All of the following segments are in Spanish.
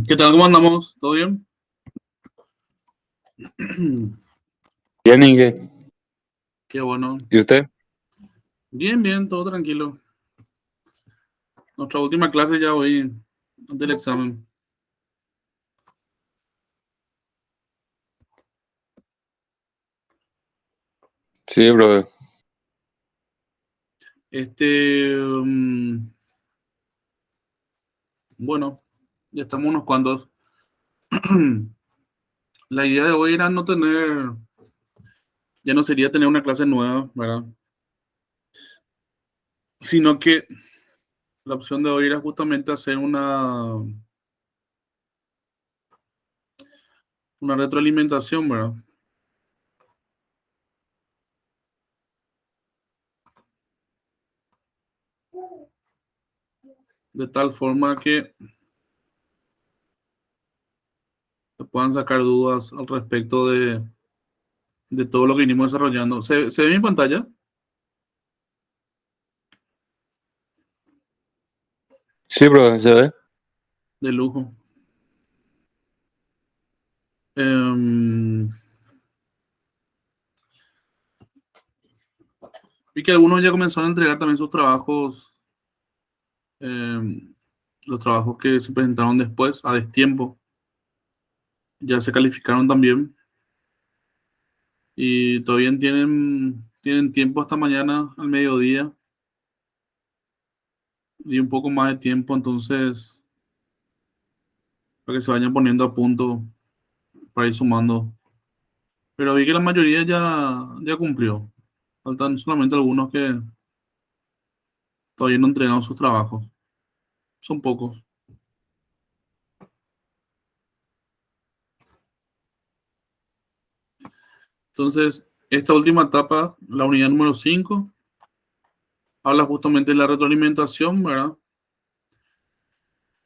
¿Qué tal? ¿Cómo andamos? ¿Todo bien? Bien, Inge. Qué bueno. ¿Y usted? Bien, bien, todo tranquilo. Nuestra última clase ya hoy del examen. Sí, brother. Bueno, ya estamos unos cuantos. La idea de hoy era no tener, ya no sería tener una clase nueva, ¿verdad? Sino que la opción de hoy era justamente hacer una retroalimentación, ¿verdad? De tal forma que se puedan sacar dudas al respecto de todo lo que venimos desarrollando. ¿Se ve mi pantalla? Sí, brother, ¿se ve? De lujo. Em, Vi que algunos ya comenzaron a entregar también sus trabajos, los trabajos que se presentaron después, a destiempo. Ya se calificaron también y todavía tienen tiempo hasta mañana al mediodía y un poco más de tiempo, entonces, para que se vayan poniendo a punto para ir sumando. Pero vi que la mayoría ya cumplió. Faltan solamente algunos que todavía no entregaron sus trabajos. Son pocos. Entonces, esta última etapa, la unidad número 5, habla justamente de la retroalimentación, ¿verdad?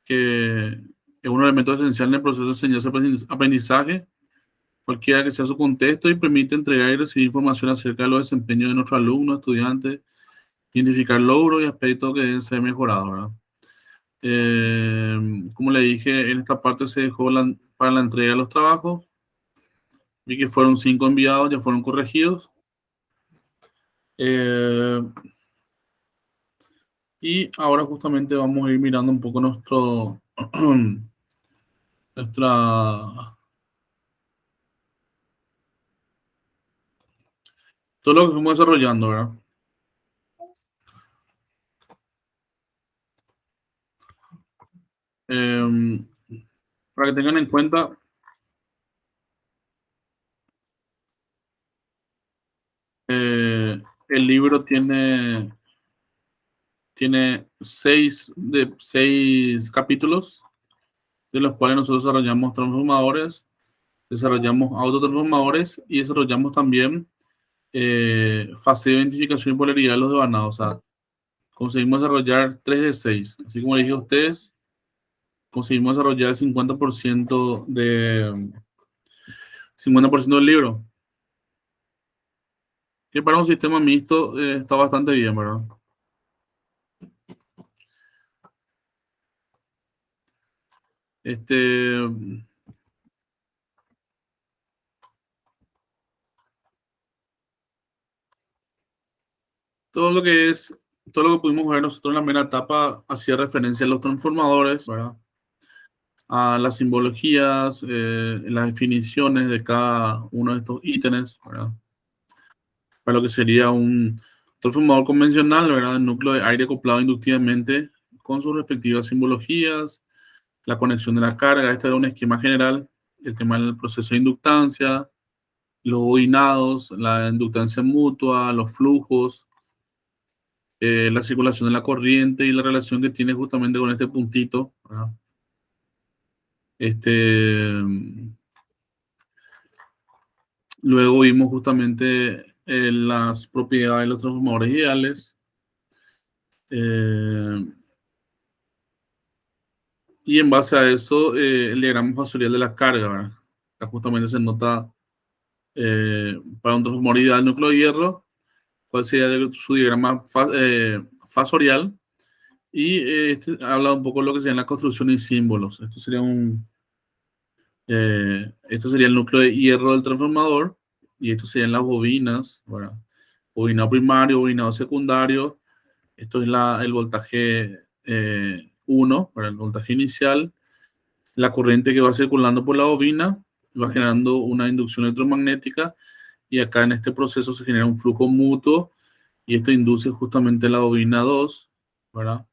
Que es un elemento esencial en el proceso de enseñanza-aprendizaje, cualquiera que sea su contexto, y permite entregar y recibir información acerca de los desempeños de nuestros alumnos, estudiantes, identificar logros y aspectos que deben ser mejorados, ¿verdad? Como le dije, en esta parte se dejó para la entrega de los trabajos. Vi que fueron 5 enviados, ya fueron corregidos. Y ahora justamente vamos a ir mirando un poco nuestra, todo lo que fuimos desarrollando, ¿verdad? Eh, para que tengan en cuenta, el libro tiene 6 capítulos, de los cuales nosotros desarrollamos transformadores, desarrollamos autotransformadores y desarrollamos también fase de identificación y polaridad de los devanados. O sea, conseguimos desarrollar 3 de 6. Así como le dije a ustedes, conseguimos desarrollar el 50% del libro, que para un sistema mixto está bastante bien, ¿verdad? Este, todo lo que es, todo lo que pudimos ver nosotros en la primera etapa hacía referencia a los transformadores, ¿verdad? A las simbologías, las definiciones de cada uno de estos ítems, ¿verdad? Para lo que sería un transformador convencional, ¿verdad? El núcleo de aire acoplado inductivamente con sus respectivas simbologías, la conexión de la carga. Este era un esquema general, el tema del proceso de inductancia, los bobinados, la inductancia mutua, los flujos, la circulación de la corriente y la relación que tiene justamente con este puntito, ¿verdad? Luego vimos justamente las propiedades de los transformadores ideales. Y en base a eso, el diagrama fasorial de la carga, ¿verdad? Acá justamente se nota para un transformador ideal núcleo de hierro, cuál sería su diagrama fasorial. Y este habla un poco de lo que sería la construcción y símbolos. Esto sería el núcleo de hierro del transformador, y esto serían las bobinas, ¿verdad? Bobinado primario, bobinado secundario. Esto es el voltaje 1, para el voltaje inicial. La corriente que va circulando por la bobina va generando una inducción electromagnética, y acá en este proceso se genera un flujo mutuo, y esto induce justamente la bobina 2, ¿verdad?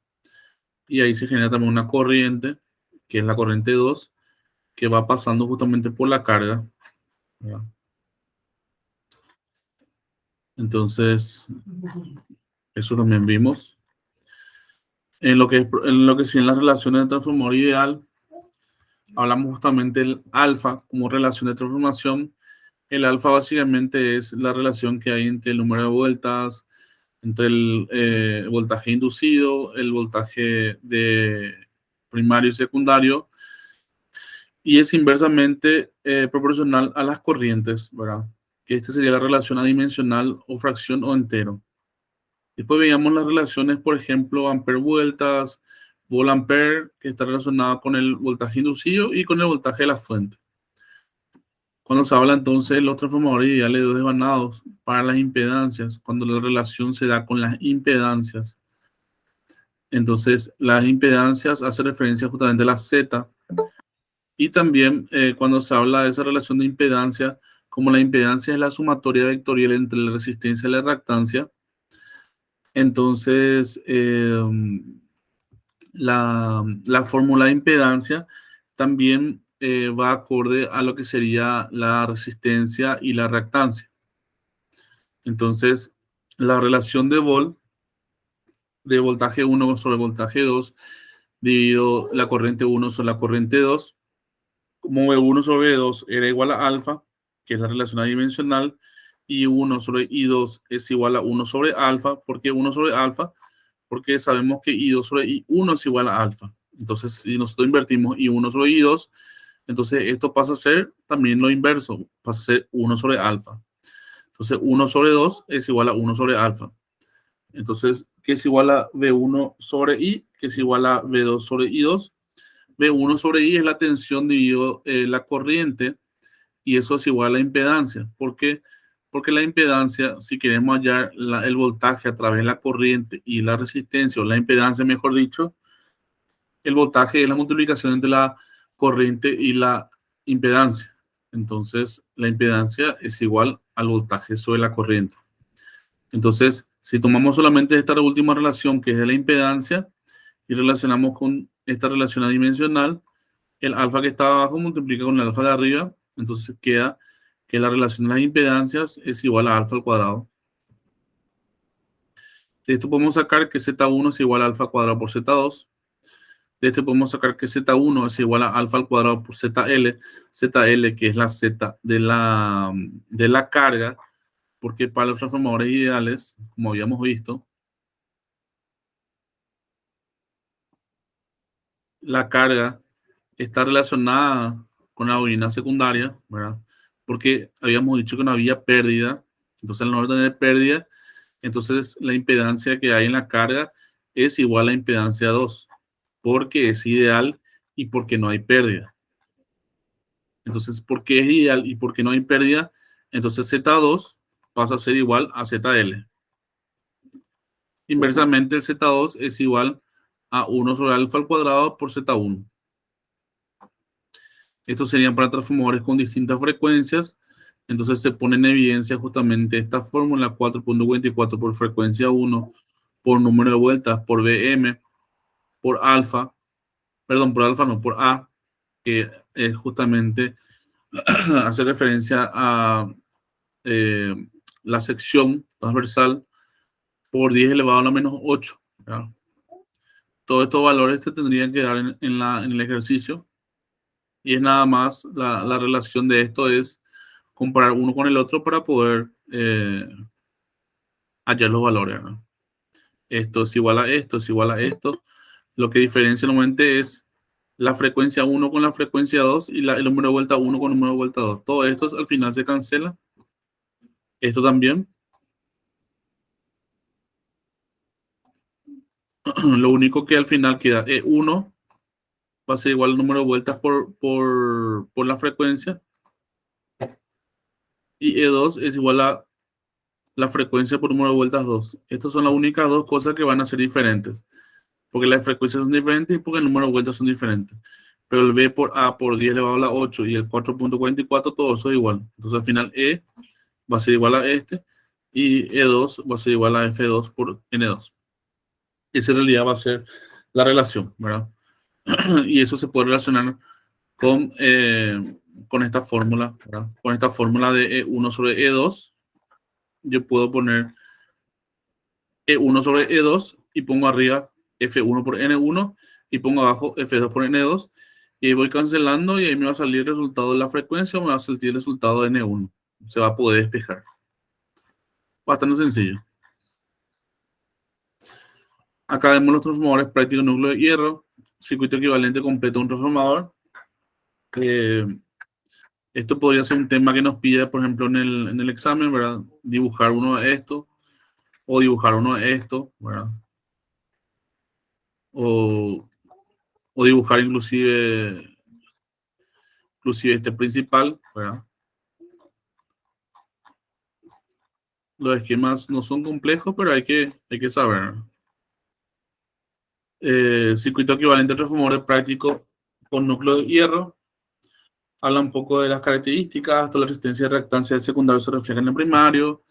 Y ahí se genera también una corriente, que es la corriente 2, que va pasando justamente por la carga, ¿verdad? Entonces, eso también vimos. En lo que sí, en las relaciones de transformador ideal, hablamos justamente del alfa como relación de transformación. El alfa básicamente es la relación que hay entre el número de vueltas, entre el voltaje inducido, el voltaje de primario y secundario, y es inversamente proporcional a las corrientes, ¿verdad? Que esta sería la relación adimensional o fracción o entero. Después veíamos las relaciones, por ejemplo, ampere-vueltas, volt-ampere, que está relacionada con el voltaje inducido y con el voltaje de la fuente. Cuando se habla entonces de los transformadores ideales de dos devanados para las impedancias, cuando la relación se da con las impedancias, entonces las impedancias hace referencia justamente a la Z, y también cuando se habla de esa relación de impedancia, como la impedancia es la sumatoria vectorial entre la resistencia y la reactancia, entonces la fórmula de impedancia también va acorde a lo que sería la resistencia y la reactancia. Entonces, la relación de voltaje 1 sobre voltaje 2, dividido la corriente 1 sobre la corriente 2, como V1 sobre V2 era igual a alfa, que es la relación adimensional, y 1 sobre I2 es igual a 1 sobre alfa. ¿Por qué 1 sobre alfa? Porque sabemos que I2 sobre I1 es igual a alfa. Entonces, si nosotros invertimos I1 sobre I2, entonces esto pasa a ser también lo inverso, pasa a ser 1 sobre alfa. Entonces, 1 sobre 2 es igual a 1 sobre alfa. Entonces, ¿qué es igual a V1 sobre I? ¿Qué es igual a V2 sobre I2? V1 sobre I es la tensión dividido la corriente, y eso es igual a la impedancia. ¿Por qué? Porque la impedancia, si queremos hallar el voltaje a través de la corriente y la resistencia, o la impedancia, mejor dicho, el voltaje es la multiplicación entre la corriente y la impedancia. Entonces, la impedancia es igual al voltaje sobre la corriente. Entonces, si tomamos solamente esta última relación, que es de la impedancia, y relacionamos con esta relación adimensional, el alfa que está abajo multiplica con el alfa de arriba, entonces queda que la relación de las impedancias es igual a alfa al cuadrado. De esto podemos sacar que Z1 es igual a alfa al cuadrado por Z2. De este podemos sacar que Z1 es igual a alfa al cuadrado por ZL. ZL, que es la Z de la carga, porque para los transformadores ideales, como habíamos visto, la carga está relacionada con la bobina secundaria, ¿verdad? Porque habíamos dicho que no había pérdida. Entonces, al no tener pérdida, entonces la impedancia que hay en la carga es igual a impedancia 2, porque es ideal y porque no hay pérdida. Entonces, porque es ideal y porque no hay pérdida, entonces Z2 pasa a ser igual a ZL. Inversamente, el Z2 es igual a 1 sobre alfa al cuadrado por Z1. Estos serían para transformadores con distintas frecuencias. Entonces se pone en evidencia justamente esta fórmula: 4.44 por frecuencia 1 por número de vueltas por Bm por alfa, perdón, por alfa no, por A, que es justamente hace referencia a eh, la sección transversal por 10 elevado a la menos 8. ¿Ya? Todos estos valores te tendrían que dar en el ejercicio, y es nada más la relación de esto es comparar uno con el otro para poder hallar los valores, ¿no? Esto es igual a esto, es igual a esto. Lo que diferencia normalmente es la frecuencia 1 con la frecuencia 2 y el número de vuelta 1 con el número de vuelta 2. Todo esto al final se cancela. Esto también. Lo único que al final queda E1 va a ser igual al número de vueltas por la frecuencia, y E2 es igual a la frecuencia por número de vueltas 2. Estas son las únicas dos cosas que van a ser diferentes, porque las frecuencias son diferentes y porque el número de vueltas son diferentes. Pero el V por A por 10 elevado a la 8 y el 4.44, todo eso es igual. Entonces al final E va a ser igual a este, y E2 va a ser igual a F2 por N2. Esa en realidad va a ser la relación, ¿verdad? Y eso se puede relacionar con esta fórmula, ¿verdad? Con esta fórmula de E1 sobre E2, yo puedo poner E1 sobre E2 y pongo arriba F1 por N1 y pongo abajo F2 por N2, y ahí voy cancelando y ahí me va a salir el resultado de la frecuencia o me va a salir el resultado de N1. Se va a poder despejar. Bastante sencillo. Acá vemos los transformadores prácticos de núcleo de hierro, circuito equivalente completo a un transformador. Esto podría ser un tema que nos pide, por ejemplo, en el examen, ¿verdad? Dibujar uno de estos o dibujar uno de estos, ¿verdad? O, o dibujar inclusive este principal, ¿verdad? Los esquemas no son complejos, pero hay que saber. Circuito equivalente a transformador práctico con núcleo de hierro. Habla un poco de las características. Toda la resistencia y reactancia del secundario se refleja en el primario.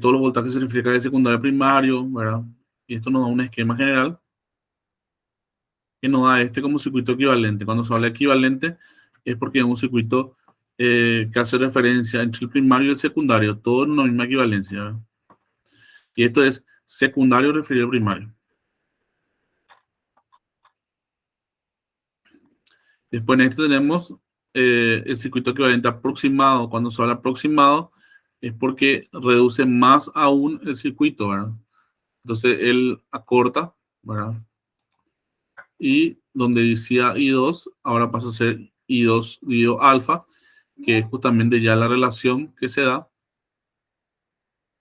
Todos los voltajes se reflejan del secundario al primario, ¿verdad? Y esto nos da un esquema general que nos da este como circuito equivalente. Cuando se habla de equivalente es porque es un circuito que hace referencia entre el primario y el secundario, todo en una misma equivalencia, ¿verdad? Y esto es secundario referido al primario. Después en este tenemos el circuito equivalente aproximado. Cuando se habla aproximado es porque reduce más aún el circuito, ¿verdad? Entonces él acorta, ¿verdad? Y donde decía I2, ahora pasa a ser I2 dividido alfa, que es justamente ya la relación que se da.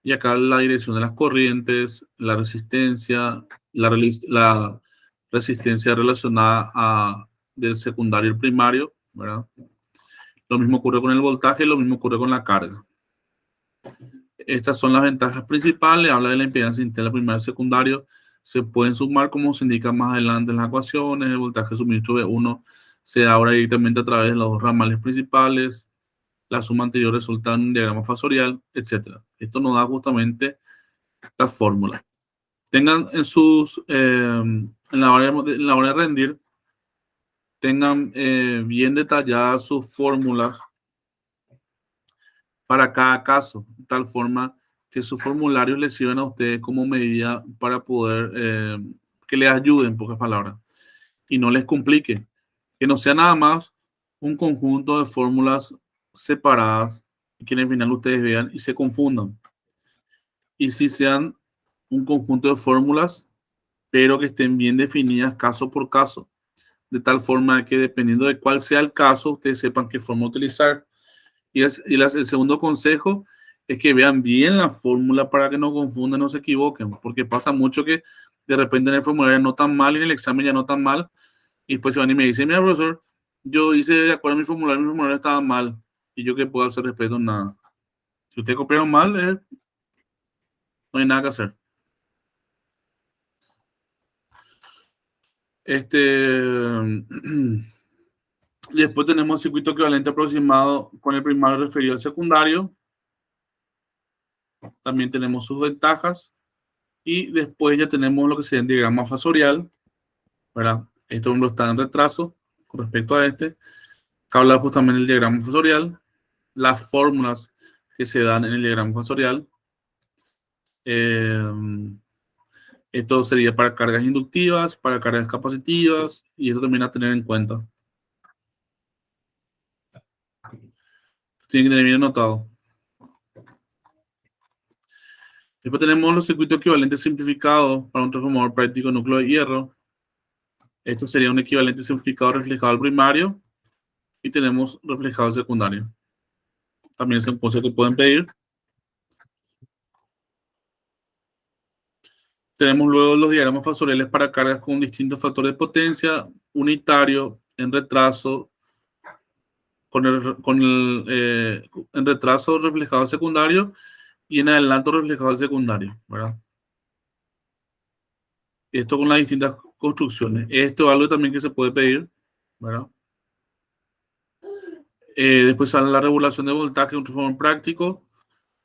Y acá la dirección de las corrientes, la resistencia, la resistencia relacionada del secundario al primario, ¿verdad? Lo mismo ocurre con el voltaje, lo mismo ocurre con la carga. Estas son las ventajas principales. Habla de la impedancia interna primario y secundario. Se pueden sumar como se indica más adelante en las ecuaciones. El voltaje de suministro B1 se da ahora directamente a través de los dos ramales principales. La suma anterior resulta en un diagrama fasorial, etc. Esto nos da justamente la fórmula. Tengan en la hora de rendir, tengan bien detalladas sus fórmulas para cada caso, de tal forma que sus formularios les sirvan a ustedes como medida para poder que les ayude, en pocas palabras, y no les complique. Que no sea nada más un conjunto de fórmulas separadas y que en el final ustedes vean y se confundan. Y si sean un conjunto de fórmulas, pero que estén bien definidas caso por caso, de tal forma que dependiendo de cuál sea el caso, ustedes sepan qué forma utilizar. El segundo consejo es que vean bien la fórmula para que no confundan, no se equivoquen, porque pasa mucho que de repente en el formulario notan mal y en el examen ya notan mal, y después se van y me dicen, mira, profesor, yo hice de acuerdo a mi formulario estaba mal, y yo qué puedo hacer respecto a nada. Si ustedes copiaron mal, no hay nada que hacer. Después tenemos circuito equivalente aproximado con el primario referido al secundario. También tenemos sus ventajas. Y después ya tenemos lo que sería el diagrama fasorial, ¿verdad? Esto está en retraso con respecto a este. Acá habla justamente del diagrama fasorial, las fórmulas que se dan en el diagrama fasorial. Esto sería para cargas inductivas, para cargas capacitivas, y eso también a tener en cuenta. Tienen que tener bien anotado. Después tenemos los circuitos equivalentes simplificados para un transformador práctico núcleo de hierro. Esto sería un equivalente simplificado reflejado al primario y tenemos reflejado al secundario. También es un cosa que pueden pedir. Tenemos luego los diagramas fasoriales para cargas con distintos factores de potencia, unitario, en retraso, en retraso reflejado al secundario y en adelanto reflejado al secundario, ¿verdad? Esto con las distintas construcciones. Esto es algo también que se puede pedir, ¿verdad? Después sale la regulación de voltaje, un transformador práctico,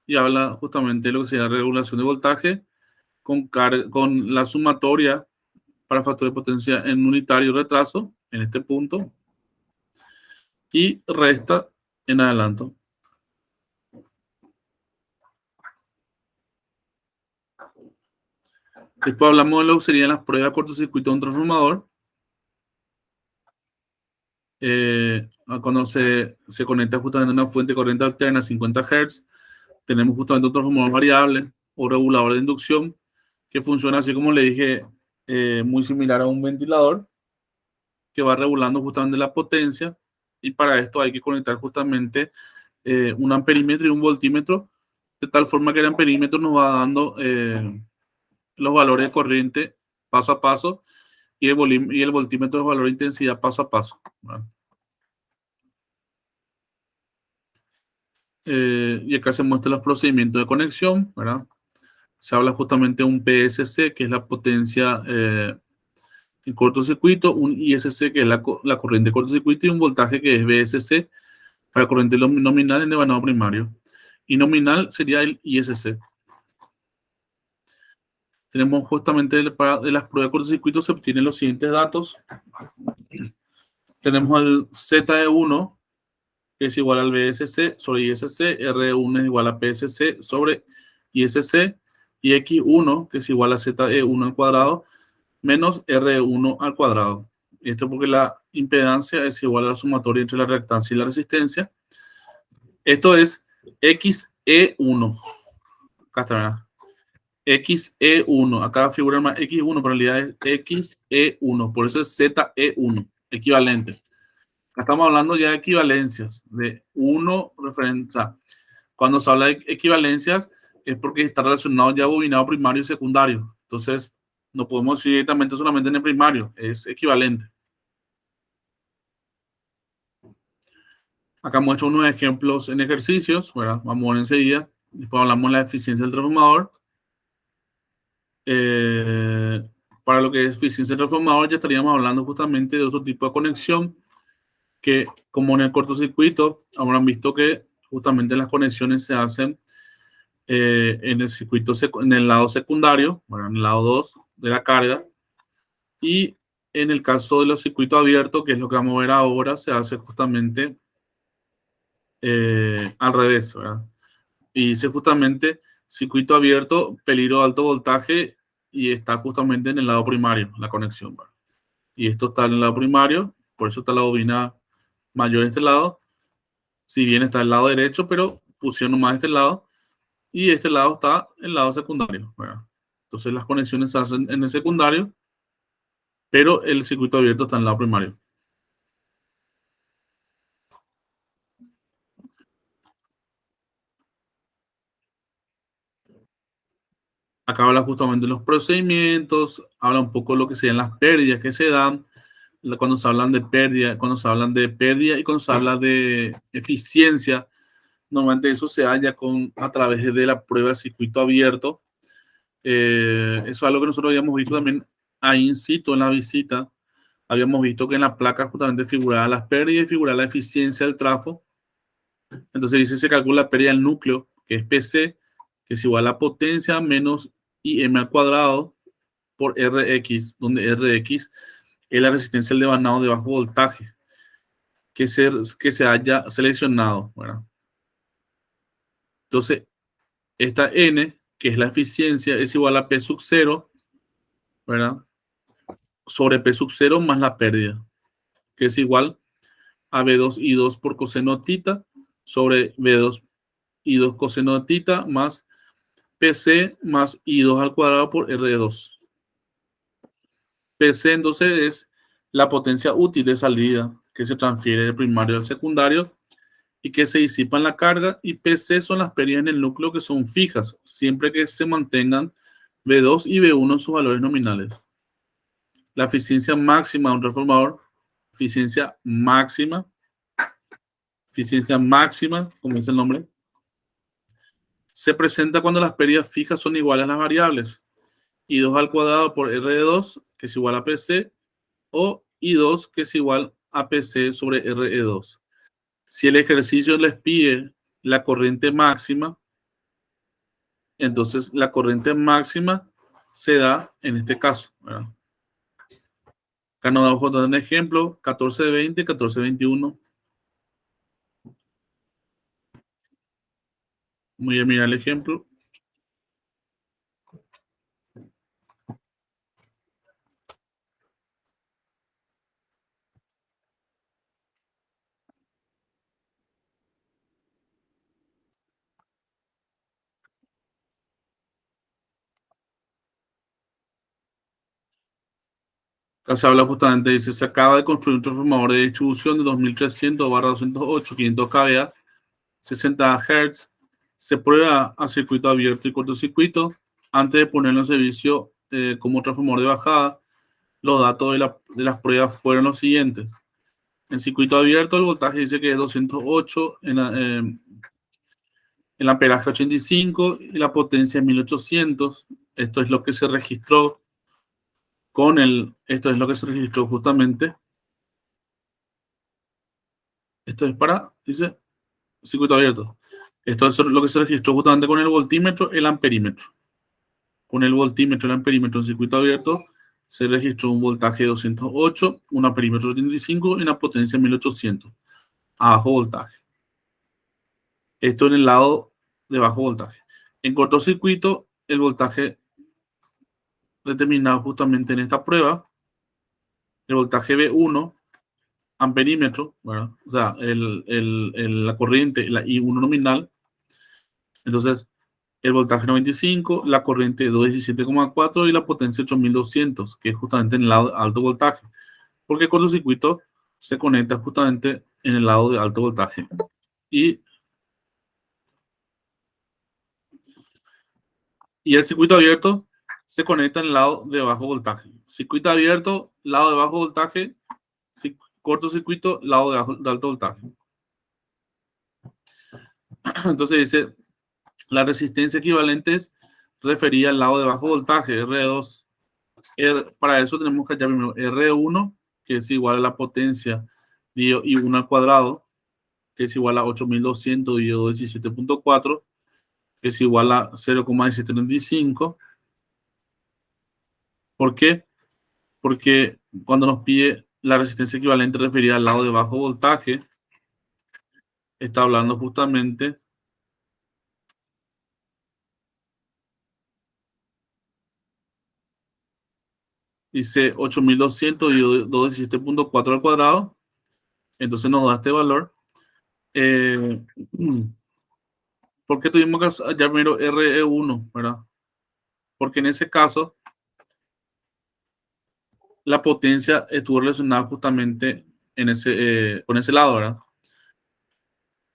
y habla justamente de lo que sería regulación de voltaje con la sumatoria para factor de potencia en unitario retraso, en este punto, y resta en adelanto. Después hablamos de lo que serían las pruebas de cortocircuito de un transformador. Cuando se conecta justamente una fuente de corriente alterna a 50 Hz, tenemos justamente un transformador variable o regulador de inducción que funciona así como le dije, muy similar a un ventilador que va regulando justamente la potencia, y para esto hay que conectar justamente un amperímetro y un voltímetro, de tal forma que el amperímetro nos va dando los valores de corriente paso a paso y el voltímetro los valores de intensidad paso a paso, ¿verdad? Y acá se muestran los procedimientos de conexión, ¿verdad? Se habla justamente de un PSC, que es la potencia en cortocircuito, un ISC, que es la corriente de cortocircuito, y un voltaje, que es VSC, para corriente nominal en devanado primario. Y nominal sería el ISC. Tenemos justamente de las pruebas de cortocircuito se obtienen los siguientes datos. Tenemos el ZE1, que es igual al VSC sobre ISC, R1 es igual a PSC sobre ISC, y X1, que es igual a ZE1 al cuadrado, menos R1 al cuadrado. Esto porque la impedancia es igual a la sumatoria entre la reactancia y la resistencia. Esto es XE1. Acá está, ¿verdad? XE1. Acá figura más X1, pero en realidad es XE1. Por eso es ZE1, equivalente. Acá estamos hablando ya de equivalencias, de 1 referente. O sea, cuando se habla de equivalencias es porque está relacionado ya bobinado primario y secundario. Entonces, no podemos decir directamente solamente en el primario, es equivalente. Acá muestro unos ejemplos en ejercicios, ¿verdad? Vamos a ver enseguida. Después hablamos de la eficiencia del transformador. Para lo que es eficiencia del transformador ya estaríamos hablando justamente de otro tipo de conexión que, como en el cortocircuito, habrán visto que justamente las conexiones se hacen en el circuito, en el lado secundario, bueno, en el lado 2 de la carga, y en el caso de los circuitos abiertos, que es lo que vamos a ver ahora, se hace justamente al revés, ¿verdad? Y dice justamente circuito abierto, peligro de alto voltaje, y está justamente en el lado primario, la conexión, ¿verdad? Y esto está en el lado primario, por eso está la bobina mayor en este lado, si bien está el lado derecho, pero pusieron más este lado, y este lado está el lado secundario, ¿verdad? Entonces las conexiones se hacen en el secundario, pero el circuito abierto está en el lado primario. Acá habla justamente de los procedimientos, habla un poco de lo que serían las pérdidas que se dan, cuando se hablan de pérdida, cuando se hablan de pérdida y cuando se habla de eficiencia, normalmente eso se halla a través de la prueba de circuito abierto. Eso es algo que nosotros habíamos visto también ahí in situ en la visita. Habíamos visto que en la placa justamente figuraba las pérdidas y figuraba la eficiencia del trafo. Entonces dice, se calcula la pérdida del núcleo, que es PC, que es igual a potencia menos IM al cuadrado por Rx, donde Rx es la resistencia al devanado de bajo voltaje que se haya seleccionado, ¿verdad? Entonces, esta N, que es la eficiencia, es igual a P sub 0, ¿verdad? Sobre P sub 0 más la pérdida, que es igual a B2 I2 por coseno tita sobre B2 I2 coseno tita más PC más I2 al cuadrado por R2. PC entonces es la potencia útil de salida que se transfiere del primario al secundario y que se disipa en la carga, y PC son las pérdidas en el núcleo que son fijas, siempre que se mantengan B2 y B1 en sus valores nominales. La eficiencia máxima de un transformador, eficiencia máxima, como dice el nombre, se presenta cuando las pérdidas fijas son iguales a las variables. I2 al cuadrado por R2, que es igual a PC, o I2, que es igual a PC sobre RE2. Si el ejercicio les pide la corriente máxima, entonces la corriente máxima se da en este caso, ¿verdad? Acá nos damos un ejemplo, 1420, 1421. Voy a mirar el ejemplo. Acá se habla justamente, dice, se acaba de construir un transformador de distribución de 2300/208, 500 kVA, 60 Hz. Se prueba a circuito abierto y cortocircuito. Antes de ponerlo en servicio como transformador de bajada, los datos de las pruebas fueron los siguientes. En circuito abierto, el voltaje dice que es 208, en amperaje 85 y la potencia es 1800. Esto es lo que se registró esto es lo que se registró justamente. Esto es para, dice, circuito abierto. Esto es lo que se registró justamente con el voltímetro, el amperímetro. Con el voltímetro, el amperímetro en circuito abierto, se registró un voltaje de 208, un amperímetro de 85 y una potencia de 1800 a bajo voltaje. Esto en el lado de bajo voltaje. En cortocircuito, el voltaje determinado justamente en esta prueba, el voltaje B1, amperímetro, ¿verdad? O sea, la corriente, la I1 nominal. Entonces, el voltaje 95, la corriente 217,4 y la potencia 8200, que es justamente en el lado de alto voltaje. Porque el cortocircuito se conecta justamente en el lado de alto voltaje. Y el circuito abierto se conecta en el lado de bajo voltaje. Circuito abierto, lado de bajo voltaje. Cortocircuito, lado de alto voltaje. Entonces dice, la resistencia equivalente referida al lado de bajo voltaje, R2. Para eso tenemos que hallar primero R1, que es igual a la potencia de I1 al cuadrado, que es igual a 8200 dividido 17.4, que es igual a 0,1735. ¿Por qué? Porque cuando nos pide la resistencia equivalente referida al lado de bajo voltaje, está hablando justamente dice 8200 dividido 17.4 al cuadrado, entonces nos da este valor. ¿Por qué tuvimos que hallar primero RE1, verdad? Porque en ese caso la potencia estuvo relacionada justamente con ese lado, ¿verdad?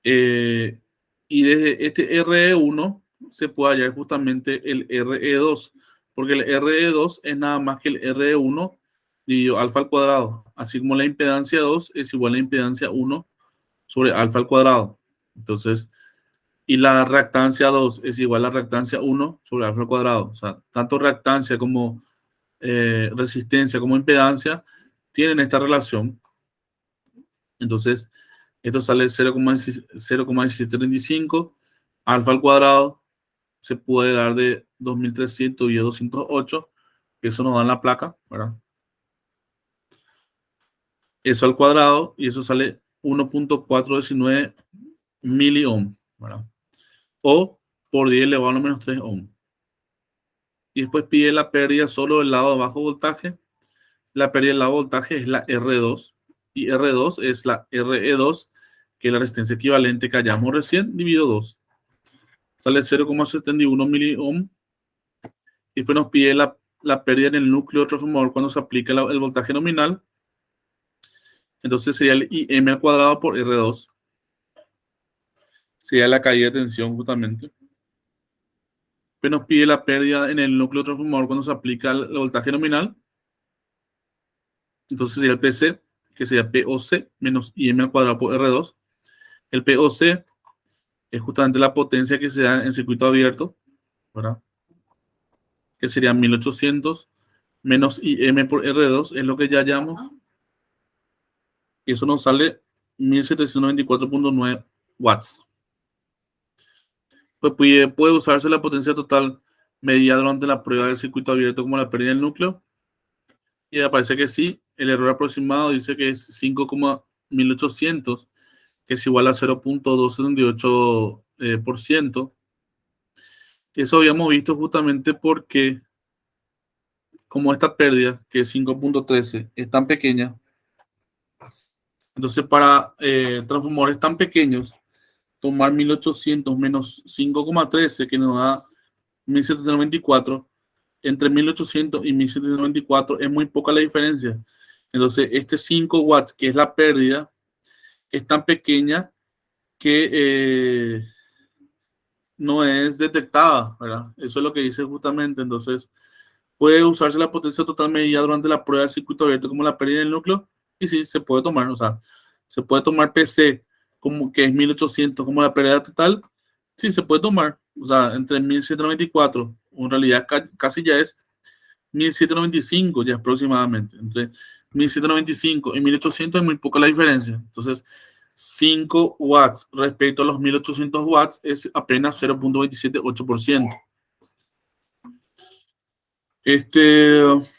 Y desde este RE1 se puede hallar justamente el RE2, porque el RE2 es nada más que el RE1 dividido alfa al cuadrado, así como la impedancia 2 es igual a la impedancia 1 sobre alfa al cuadrado. Entonces, y la reactancia 2 es igual a la reactancia 1 sobre alfa al cuadrado. O sea, tanto reactancia como resistencia como impedancia tienen esta relación. Entonces, esto sale 0,1735. Alfa al cuadrado se puede dar de 2300 y 208, que eso nos da en la placa, ¿verdad? Eso al cuadrado y eso sale 1.419 miliohm, ¿verdad? O por 10 elevado a lo menos 3 ohm. Y después pide la pérdida solo del lado de bajo voltaje. La pérdida del lado de voltaje es la R2 y R2 es la RE2, que es la resistencia equivalente que hallamos recién, dividido 2. Sale 0,71 miliohm. Y después nos pide la pérdida en el núcleo de transformador cuando se aplica el voltaje nominal. Entonces sería el IM al cuadrado por R2. Sería la caída de tensión justamente. Después nos pide la pérdida en el núcleo de transformador cuando se aplica el voltaje nominal. Entonces sería el PC, que sería POC menos IM al cuadrado por R2. El POC es justamente la potencia que se da en circuito abierto, ¿verdad? Que sería 1800 menos IM por R2, es lo que ya hallamos. Y eso nos sale 1794.9 watts. Pues puede usarse la potencia total medida durante la prueba del circuito abierto como la pérdida del núcleo. Y aparece que sí, el error aproximado dice que es 5,1800, que es igual a 0.278%. Eso habíamos visto justamente porque como esta pérdida, que es 5.13, es tan pequeña, entonces para transformadores tan pequeños, tomar 1800 menos 5,13, que nos da 1794, entre 1800 y 1794 es muy poca la diferencia. Entonces, este 5 watts, que es la pérdida, es tan pequeña que no es detectada, ¿verdad? Eso es lo que dice justamente. Entonces, puede usarse la potencia total medida durante la prueba de circuito abierto como la pérdida del núcleo, y sí, se puede tomar, o sea, se puede tomar PC, como que es 1800 como la pérdida total, sí, se puede tomar, o sea, entre 1794, en realidad casi ya es 1795 ya aproximadamente, entre 1795 y 1800 es muy poca la diferencia, entonces 5 watts respecto a los 1800 watts es apenas 0.278%.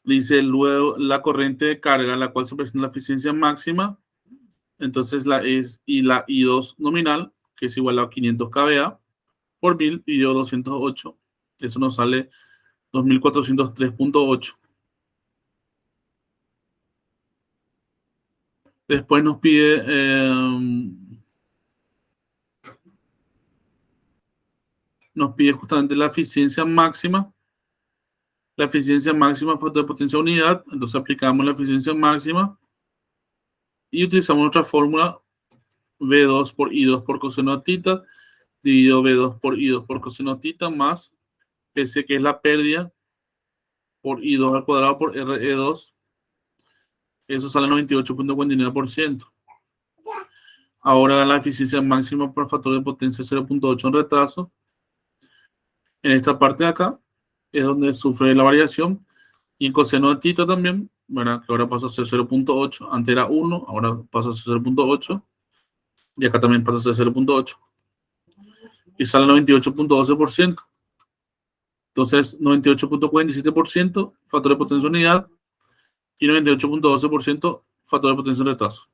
Dice luego la corriente de carga, la cual se presenta la eficiencia máxima, entonces la I2 nominal, que es igual a 500 kVA por 1000 y dio 208. Eso nos sale 2403.8. Después nos pide justamente la eficiencia máxima. La eficiencia máxima factor de potencia unidad. Entonces aplicamos la eficiencia máxima y utilizamos nuestra fórmula V2 por I2 por coseno de θ dividido V2 por I2 por coseno de θ más S, que es la pérdida, por I2 al cuadrado por RE2. Eso sale 98.49%. Ahora la eficiencia máxima por factor de potencia 0.8 en retraso. En esta parte de acá es donde sufre la variación. Y en coseno de θ también, ¿verdad? Que ahora pasa a ser 0.8. Antes era 1, ahora pasa a ser 0.8. Y acá también pasa a ser 0.8. Y sale 98.12%. Entonces, 98.47% factor de potencia unidad y 98.12% factor de potencia en retraso.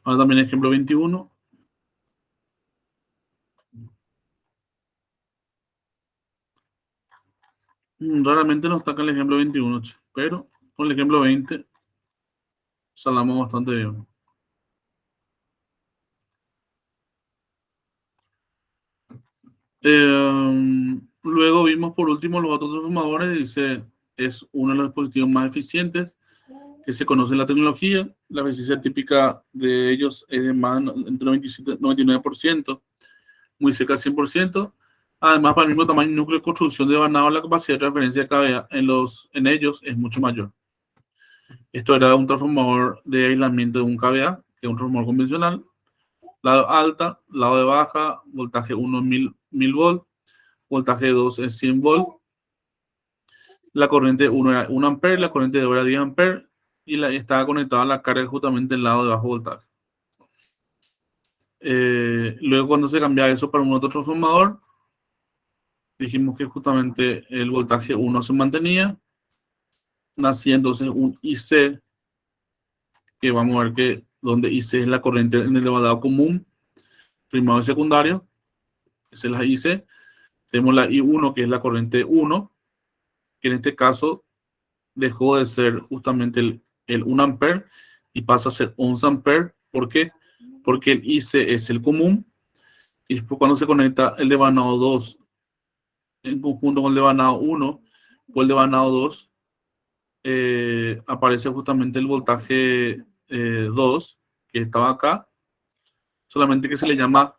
Ahora también ejemplo 21. Raramente nos saca el ejemplo 21, pero con el ejemplo 20 salamos bastante bien. Luego vimos por último los otros transformadores. Dice, es uno de los dispositivos más eficientes que se conoce en la tecnología. La eficiencia típica de ellos es de más entre 97 y 99%, muy cerca del 100%. Además, para el mismo tamaño y núcleo de construcción de vanado, la capacidad de transferencia de KVA en ellos es mucho mayor. Esto era un transformador de aislamiento de un KVA, que es un transformador convencional. Lado alta, lado de baja, voltaje 1 1000 volt, voltaje 2 es 100 volt. La corriente 1 era 1 ampere, la corriente 2 era 10 ampere y estaba conectada a la carga justamente el lado de bajo voltaje. Luego, cuando se cambiaba eso para un otro transformador, dijimos que justamente el voltaje 1 se mantenía. Nacía entonces un IC, que vamos a ver que donde IC es la corriente en el elevado común, primario y secundario. Esa es la IC. Tenemos la I1, que es la corriente 1, que en este caso dejó de ser justamente el 1 ampere y pasa a ser 11 ampere. ¿Por qué? Porque el IC es el común y después cuando se conecta el devanado 2 en conjunto con el devanado 1 o el devanado 2, aparece justamente el voltaje 2 que estaba acá, solamente que se le llama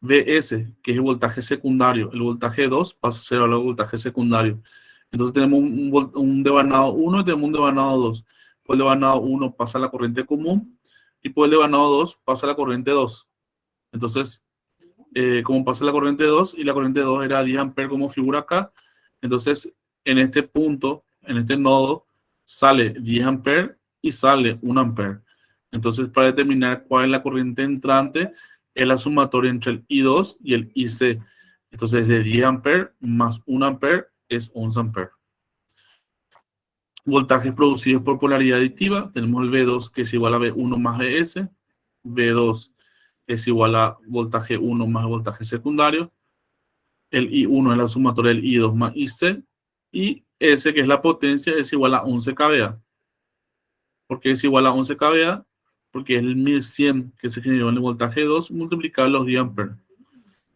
VS, que es el voltaje secundario. El voltaje 2 pasa a ser ahora el voltaje secundario. Entonces tenemos un devanado 1 y tenemos un devanado 2. Por el devanado 1 pasa la corriente común y por el devanado 2 pasa la corriente 2. Entonces, como pasa la corriente 2 y la corriente 2 era 10 amperes como figura acá, entonces en este punto, en este nodo, sale 10 amperes y sale 1 ampere. Entonces, para determinar cuál es la corriente entrante, es la sumatoria entre el I2 y el IC. Entonces, de 10 amperes más 1 ampere es 11 amperes. Voltajes producidos por polaridad adictiva. Tenemos el V2, que es igual a V1 más VS. V2 es igual a voltaje 1 más voltaje secundario. El I1 es la sumatoria del I2 más IC. Y S, que es la potencia, es igual a 11 kVA. ¿Por qué es igual a 11 kVA? Porque es el 1100 que se generó en el voltaje 2 multiplicado los 10 amperes,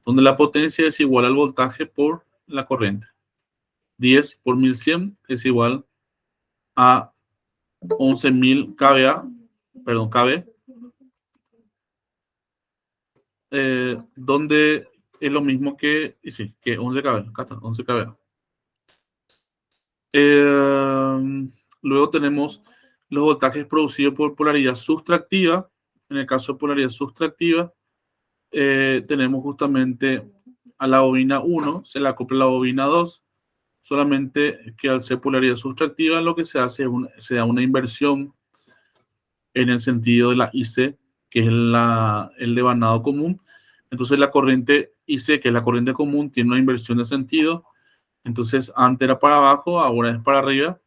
donde la potencia es igual al voltaje por la corriente. 10 por 1100 es igual a 11.000 kVA, perdón, kV, donde es lo mismo que, sí, que 11 kV, acá está, 11 kVA. Luego tenemos los voltajes producidos por polaridad sustractiva. En el caso de polaridad sustractiva, tenemos justamente a la bobina 1, se le acopla la bobina 2, solamente que al ser polaridad sustractiva lo que se hace es se da una inversión en el sentido de la IC, que es el devanado común. Entonces la corriente IC, que es la corriente común, tiene una inversión de sentido. Entonces antes era para abajo, ahora es para arriba.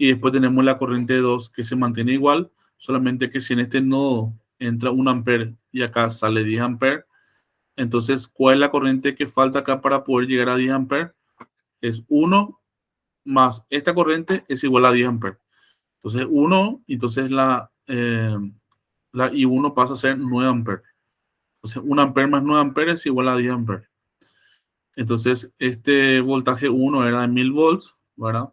Y después tenemos la corriente 2 que se mantiene igual, solamente que si en este nodo entra 1 ampere y acá sale 10 ampere. Entonces, ¿cuál es la corriente que falta acá para poder llegar a 10 ampere? Es 1 más esta corriente es igual a 10 ampere. Entonces, 1, entonces la I1 pasa a ser 9 ampere. Entonces, 1 ampere más 9 ampere es igual a 10 ampere. Entonces, este voltaje 1 era de 1000 volts, ¿verdad?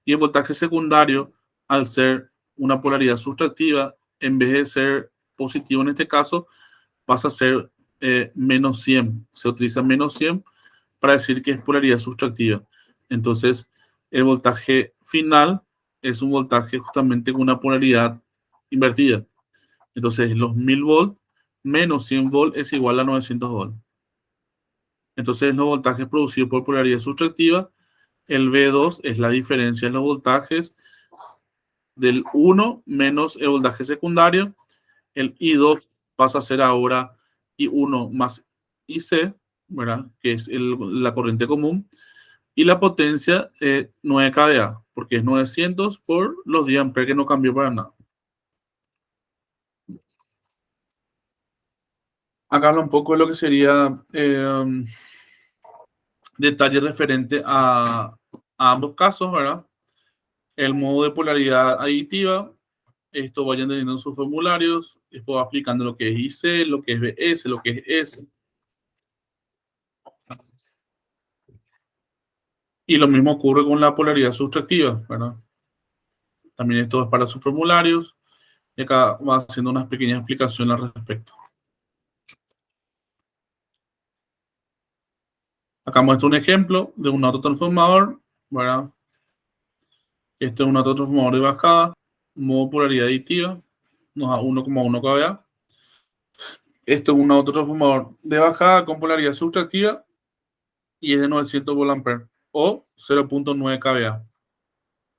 Y el voltaje secundario, al ser una polaridad sustractiva, en vez de ser positivo en este caso, pasa a ser menos 100. Se utiliza menos 100 para decir que es polaridad sustractiva. Entonces, el voltaje final es un voltaje justamente con una polaridad invertida. Entonces, los 1000 volts menos 100 volts es igual a 900 volts. Entonces, los voltajes producidos por polaridad sustractiva, el V2 es la diferencia en los voltajes del 1 menos el voltaje secundario. El I2 pasa a ser ahora I1 más IC, ¿verdad? Que es la corriente común. Y la potencia 9 kVA, porque es 900 por los 10 amperes que no cambió para nada. Acá habla un poco de lo que sería detalle referente a ambos casos, ¿verdad? El modo de polaridad aditiva, esto vayan teniendo en sus formularios, después va explicando lo que es IC, lo que es BS, lo que es S. Y lo mismo ocurre con la polaridad sustractiva, ¿verdad? También esto es para sus formularios. Y acá va haciendo unas pequeñas explicaciones al respecto. Acá muestra un ejemplo de un autotransformador, ¿verdad? Este es un autotransformador de bajada, modo polaridad aditiva, nos da 1,1 kVA. Esto es un autotransformador de bajada con polaridad sustractiva y es de 900 VA o 0,9 kVA.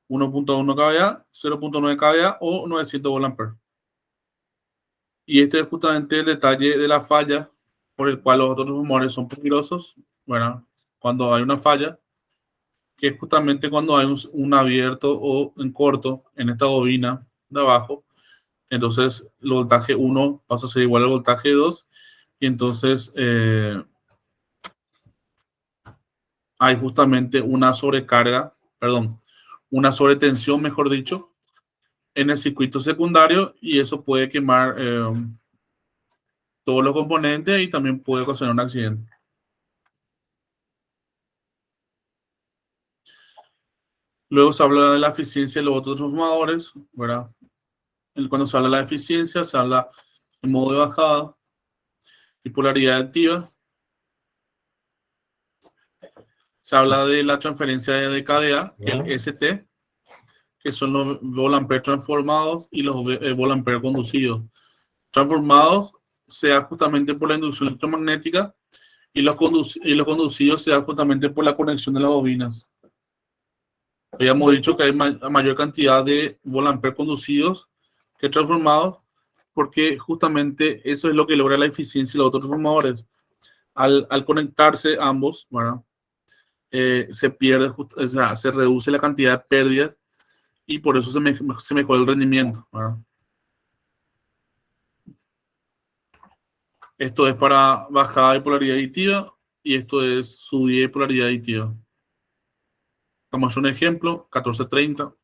1,1 kVA, 0,9 kVA o 900 VA. Y este es justamente el detalle de la falla por el cual los otros transformadores son peligrosos, ¿verdad? Cuando hay una falla, que es justamente cuando hay un abierto o en corto en esta bobina de abajo. Entonces, el voltaje 1 pasa a ser igual al voltaje 2 y entonces hay justamente una sobrecarga, perdón, una sobretensión, mejor dicho, en el circuito secundario y eso puede quemar todos los componentes y también puede ocasionar un accidente. Luego se habla de la eficiencia de los otros transformadores, ¿verdad? Cuando se habla de la eficiencia, se habla en modo de bajada y polaridad activa. Se habla de la transferencia de KDA, que es el ST, que son los volamperes transformados y los volamperes conducidos. Transformados se da justamente por la inducción electromagnética y los conducidos se da justamente por la conexión de las bobinas. Habíamos dicho que hay mayor cantidad de volamperes conducidos que transformados, porque justamente eso es lo que logra la eficiencia de los otros transformadores. Al conectarse ambos, ¿verdad? Se pierde, o sea, se reduce la cantidad de pérdidas y por eso se mejora el rendimiento, ¿verdad? Esto es para bajada de polaridad aditiva y esto es subida de polaridad aditiva. Vamos a un ejemplo, 1430.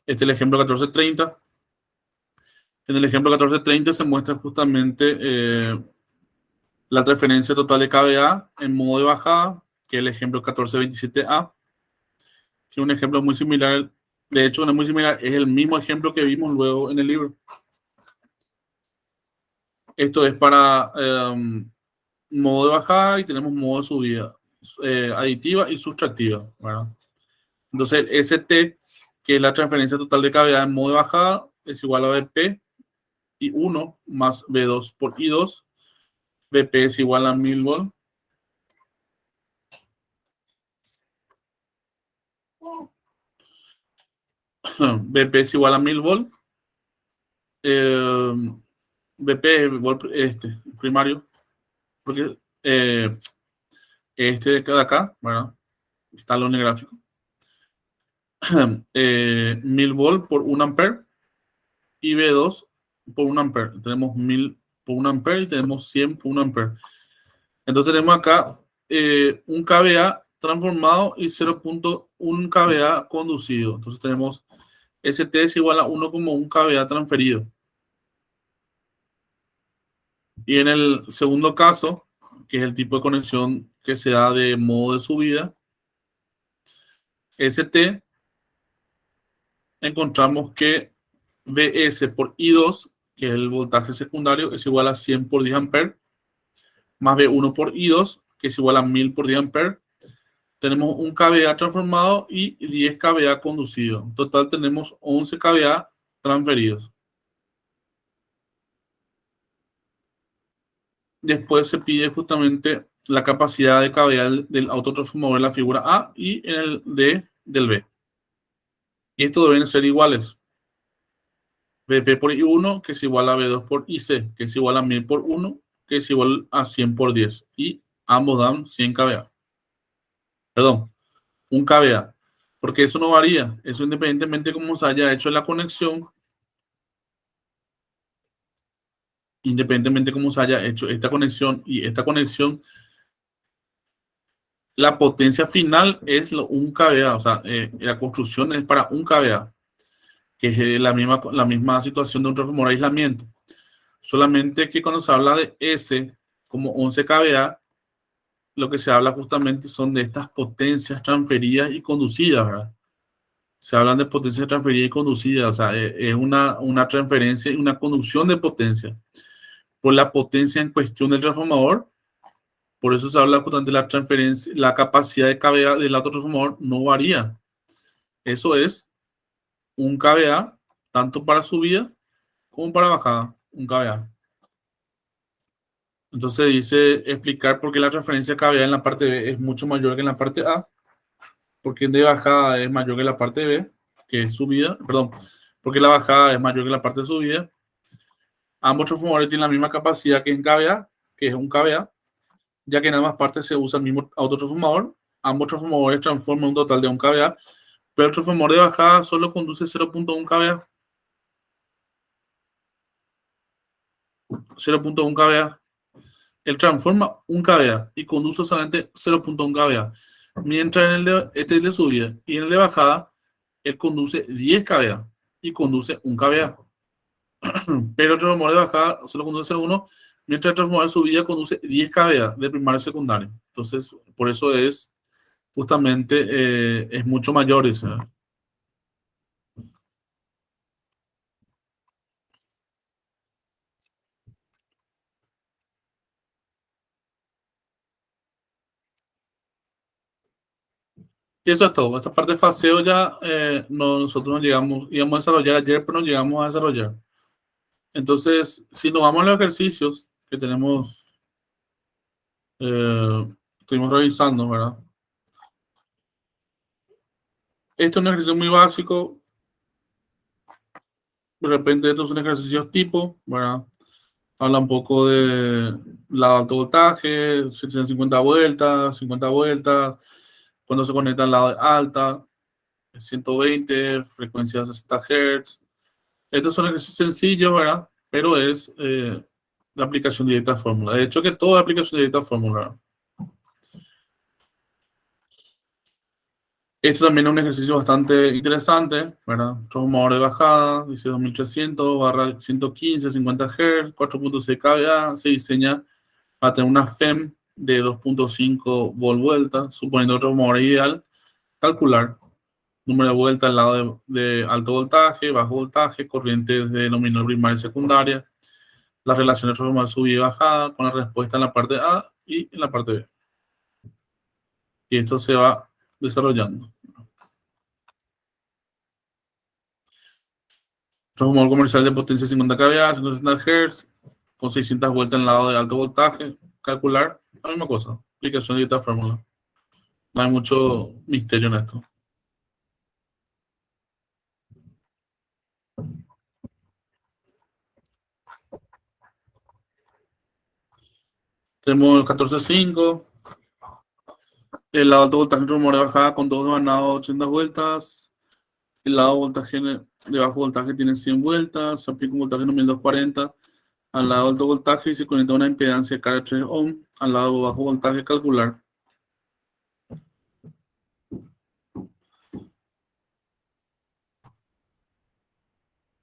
Este es el ejemplo 1430. En el ejemplo 1430 se muestra justamente la transferencia total de KVA en modo de bajada, que es el ejemplo 1427A, que es un ejemplo muy similar. De hecho, no es muy similar, es el mismo ejemplo que vimos luego en el libro. Esto es para modo de bajada y tenemos modo de subida, aditiva y sustractiva, ¿verdad? Entonces, ST, que es la transferencia total de KVA en modo de bajada, es igual a BP y 1 más V2 por I2. BP es igual a 1000 volts. BP es igual a 1000 volts. BP es primario, porque este de acá, ¿verdad? Está lo en el gráfico. 1000 volts por 1 ampere y B2 por 1 ampere. Tenemos 1000 por 1 ampere y tenemos 100 por 1 ampere. Entonces tenemos acá un kVA transformado y 0.1 kVA conducido. Entonces tenemos ST es igual a 1,1 kVA transferido. Y en el segundo caso, que es el tipo de conexión que se da de modo de subida, ST, encontramos que VS por I2, que es el voltaje secundario, es igual a 100 por 10 ampere, más V1 por I2, que es igual a 1000 por 10 ampere. Tenemos un kVA transformado y 10 kVA conducido. En total tenemos 11 kVA transferidos. Después se pide justamente la capacidad de kVA del autotransformador en la figura A y en el D del B. Y estos deben ser iguales. VP por I1, que es igual a V2 por IC, que es igual a 1000 por 1, que es igual a 100 por 10. Y ambos dan 100 kVA. Perdón, 1 kVA. Porque eso no varía. Eso independientemente de cómo se haya hecho la conexión, independientemente de cómo se haya hecho esta conexión y esta conexión, la potencia final es 1 kVA. O sea, la construcción es para 1 kVA, que es la misma situación de un transformador de aislamiento. Solamente que cuando se habla de S como 11 kVA, lo que se habla justamente son de estas potencias transferidas y conducidas, ¿verdad? Se hablan de potencias transferidas y conducidas, o sea, es una transferencia y una conducción de potencia. Por la potencia en cuestión del transformador, por eso se habla justamente de la transferencia, la capacidad de kVA del otro transformador no varía. Eso es 1 kVA, tanto para subida como para bajada, 1 kVA. Entonces dice explicar por qué la transferencia kVA en la parte B es mucho mayor que en la parte A, porque de bajada es mayor que la parte B, que es subida, perdón, porque la bajada es mayor que la parte de subida. Ambos transformadores tienen la misma capacidad que en kVA, que es 1 kVA, ya que en ambas partes se usa el mismo autotransformador. Ambos transformadores transforman un total de 1 kVA, pero el transformador de bajada solo conduce 0.1 kVA. 0.1 kVA. Él transforma 1 kVA y conduce solamente 0.1 kVA. Mientras en este es de subida y en el de bajada, él conduce 10 kVA y conduce 1 kVA. Pero el transformador de bajada solo conduce 1, mientras el transformador de subida conduce 10 kVA de primaria a secundaria. Entonces, por eso es justamente es mucho mayor ese. Y eso es todo. Esta parte de faseo ya nosotros nos íbamos a desarrollar ayer, pero no llegamos a desarrollar. Entonces, si nos vamos a los ejercicios que tenemos, estuvimos revisando, ¿verdad? Este es un ejercicio muy básico. De repente, estos son ejercicios tipo, ¿verdad? Habla un poco de la alto voltaje, 750 vueltas, 50 vueltas, cuando se conecta al lado de alta, 120, frecuencias 60 Hz. Estos son ejercicios sencillos, ¿verdad? Pero es la aplicación directa a fórmula. De hecho, que toda aplicación directa a fórmula, ¿verdad? Esto también es un ejercicio bastante interesante, ¿verdad? Transformador de bajada, dice 2300 barra 115, 50 Hz, 4.6 kVA, se diseña para tener una FEM de 2.5 volt vuelta, suponiendo otro transformador ideal, calcular número de vueltas al lado de alto voltaje, bajo voltaje, corrientes de nominal primaria y secundaria, la relación de transformador de subida y bajada con la respuesta en la parte A y en la parte B. Y esto se va desarrollando. Transformador comercial de potencia 50 kVA, 160 Hz, con 600 vueltas en el lado de alto voltaje. Calcular, la misma cosa. Aplicación de esta fórmula. No hay mucho misterio en esto. Tenemos el 14.5. El lado alto voltaje transformador de bajada con 2 de ganado 80 vueltas. El lado de bajo voltaje tiene 100 vueltas, se aplica un voltaje nominal 240. Al lado de alto voltaje y se conecta una impedancia de carga 3 ohm. Al lado de bajo voltaje calcular.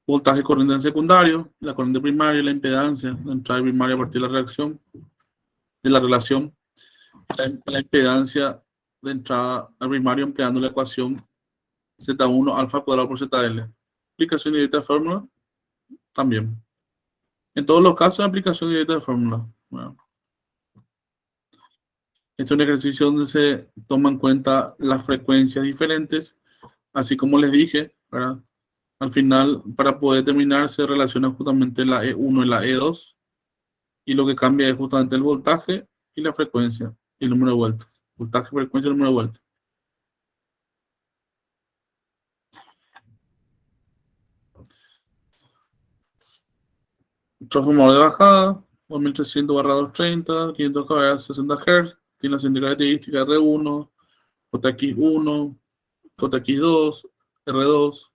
Voltaje corriente en secundario, la corriente primaria, la impedancia, la entrada primaria a partir de la reacción, de la relación, la impedancia de entrada al primario empleando la ecuación Z1 alfa cuadrado por ZL. Aplicación directa de fórmula también. En todos los casos, aplicación directa de fórmula. Bueno, este es un ejercicio donde se toman en cuenta las frecuencias diferentes, así como les dije, ¿verdad? Al final, para poder terminar, se relaciona justamente la E1 y la E2, y lo que cambia es justamente el voltaje y la frecuencia y el número de vueltas. Voltaje, frecuencia y número de vueltas. Transformador de bajada, 2300/230, 500 kHz, 60 Hz, tiene la siguiente característica: R1, JX1, JX2, R2.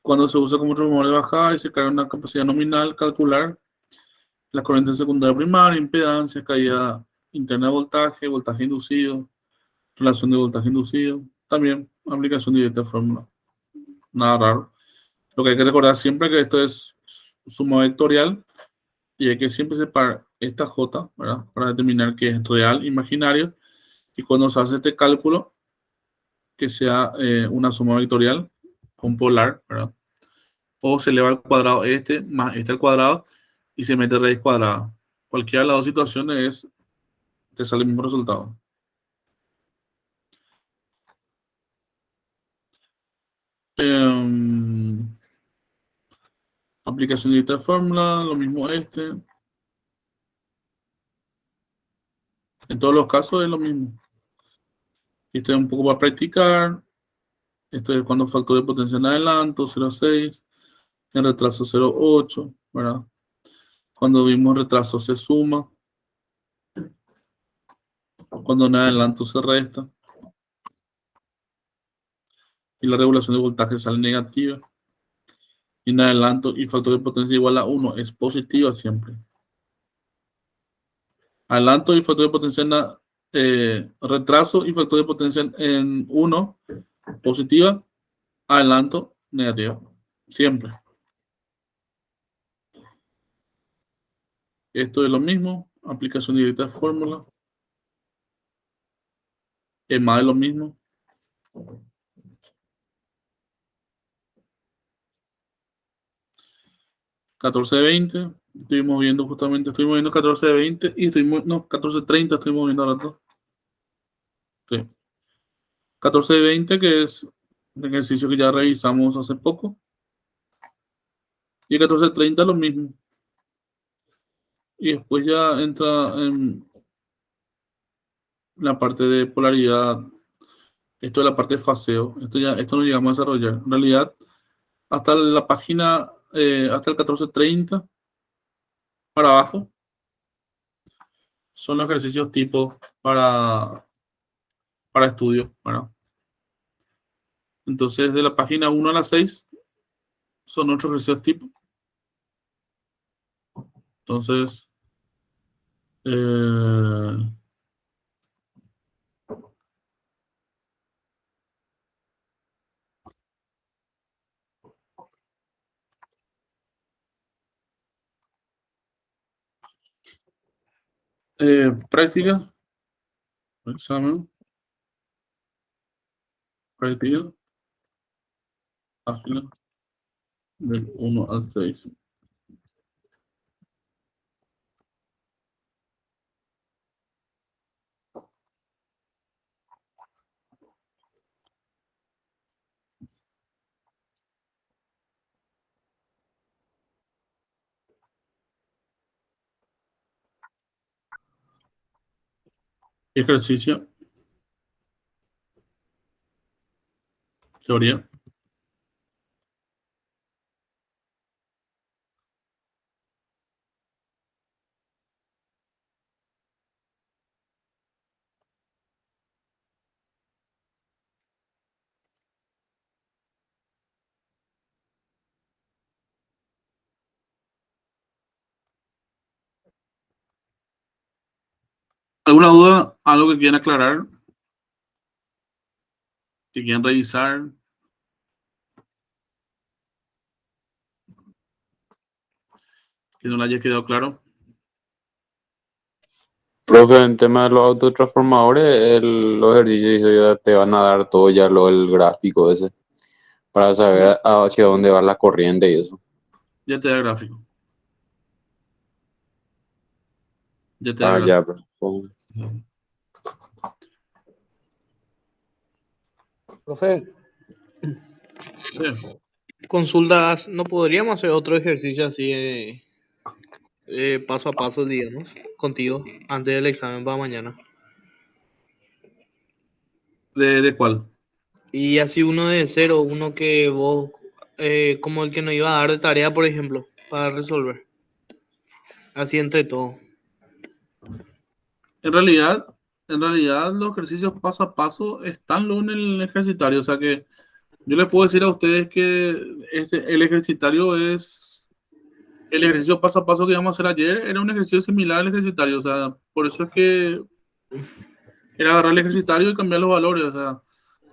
Cuando se usa como transformador de bajada y se carga una capacidad nominal, calcular la corriente secundaria primaria, impedancia, caída interna de voltaje, voltaje inducido, relación de voltaje inducido, también aplicación directa de fórmula. Nada raro. Lo que hay que recordar siempre es que esto es suma vectorial y hay que siempre separar esta J, ¿verdad? Para determinar qué es real, imaginario, y cuando se hace este cálculo, que sea una suma vectorial con polar, ¿verdad? O se eleva al cuadrado este más este al cuadrado y se mete raíz cuadrada. Cualquiera de las dos situaciones te sale el mismo resultado. Eh, Aplicación de esta fórmula, lo mismo este. En todos los casos es lo mismo. Esto es un poco para practicar. Esto es cuando factor de potencia en adelanto, 0,6, en retraso 0,8, ¿verdad? Cuando vimos retraso se suma, cuando en adelanto se resta, y la regulación de voltaje sale negativa. Y en adelanto y factor de potencia igual a 1 es positiva siempre. Adelanto y factor de potencia retraso y factor de potencia en 1 positiva, adelanto negativa, siempre. Esto es lo mismo, aplicación directa de fórmula, es más de lo mismo. $14.20, estuvimos viendo justamente, estuvimos viendo $14.20 y estuvimos, no, $14.30 estuvimos viendo ahora todo. Sí. $14.20, que es el ejercicio que ya revisamos hace poco, y $14.30 lo mismo. Y después ya entra en la parte de polaridad. Esto es la parte de faseo. Esto no llegamos a desarrollar. En realidad, hasta la página, hasta el 14.30 para abajo, son los ejercicios tipo para estudio. Bueno, entonces, de la página 1 a la 6 son otros ejercicios tipo. Entonces, eh, práctica, examen, práctica, página del 1 al 6. Ejercicio, teoría. ¿Alguna duda? ¿Algo que quieran aclarar? ¿Que quieran revisar? ¿Que no le haya quedado claro? Profe, en tema de los autotransformadores, los ejercicios ya te van a dar todo ya el gráfico ese, para Sí, saber hacia dónde va la corriente y eso. ya te da el gráfico. Ya te da el Ah, ya, gráfico. pues. Sí. Profe, Sí. consultas, ¿no podríamos hacer otro ejercicio así paso a paso, digamos, contigo, antes del examen para mañana? ¿De cuál? Y así uno de cero, uno que vos, como el que nos iba a dar de tarea, por ejemplo, para resolver. Así entre todos. En realidad, en realidad los ejercicios paso a paso están luego en el ejercitario. O sea que yo les puedo decir a ustedes que el ejercitario es el ejercicio paso a paso que íbamos a hacer ayer era un ejercicio similar al ejercitario. O sea, por eso es que era agarrar el ejercitario y cambiar los valores. O sea,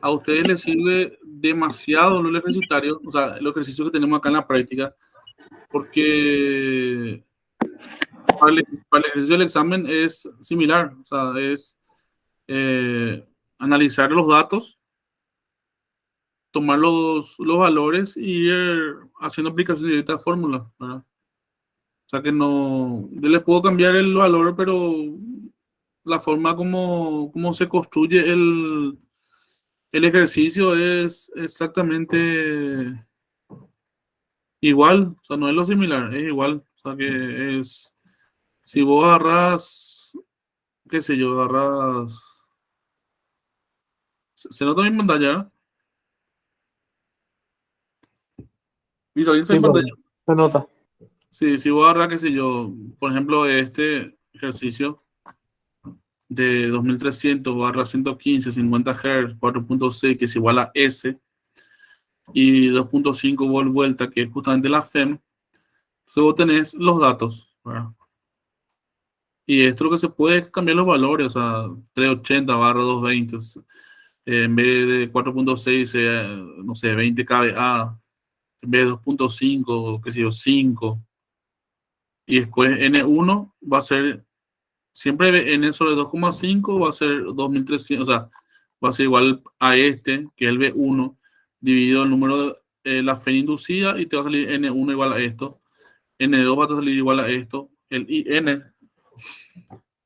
a ustedes les sirve demasiado el ejercitario, o sea, el ejercicio que tenemos acá en la práctica, porque para el ejercicio del examen es similar. O sea, es analizar los datos, tomar los valores y ir haciendo aplicación directa a fórmulas, ¿verdad? O sea que no, yo les puedo cambiar el valor, pero la forma como se construye el ejercicio es exactamente igual. O sea, no es lo similar, es igual. O sea que es, si vos agarras, qué sé yo, agarras, se nota mi pantalla, visualiza Sí, mi pantalla. profe. Se nota. Sí, si vos agarras, qué sé yo, por ejemplo, este ejercicio de 2300 barra 115, 50 Hz, 4.6, que es igual a S, y 2.5 volt vuelta, que es justamente la FEM, entonces vos tenés los datos, ¿verdad? Y esto lo que se puede es cambiar los valores, o sea, 380 barra 220, en vez de 4.6, no sé, 20 kVA, en vez de 2.5, qué sé yo, 5, y después N1 va a ser siempre n sobre 2,5 va a ser 2300, o sea, va a ser igual a este, que es el B1, dividido el número de la fe inducida y te va a salir N1 igual a esto. N2 va a salir igual a esto. El IN,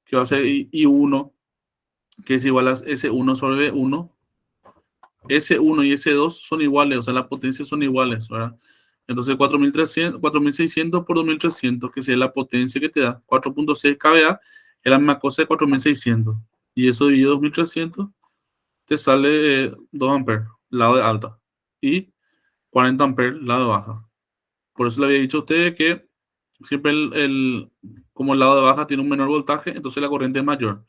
que va a ser I1, que es igual a S1 sobre B1. S1 y S2 son iguales, o sea, las potencias son iguales, ¿verdad? Entonces 4300, 4600 por 2300, que sería la potencia que te da, 4.6 kVA, es la misma cosa de 4600. Y eso dividido 2300, te sale 2 amperes, lado de alta, y 40 amperes, lado de baja. Por eso le había dicho a ustedes que siempre como el lado de baja tiene un menor voltaje, entonces la corriente es mayor.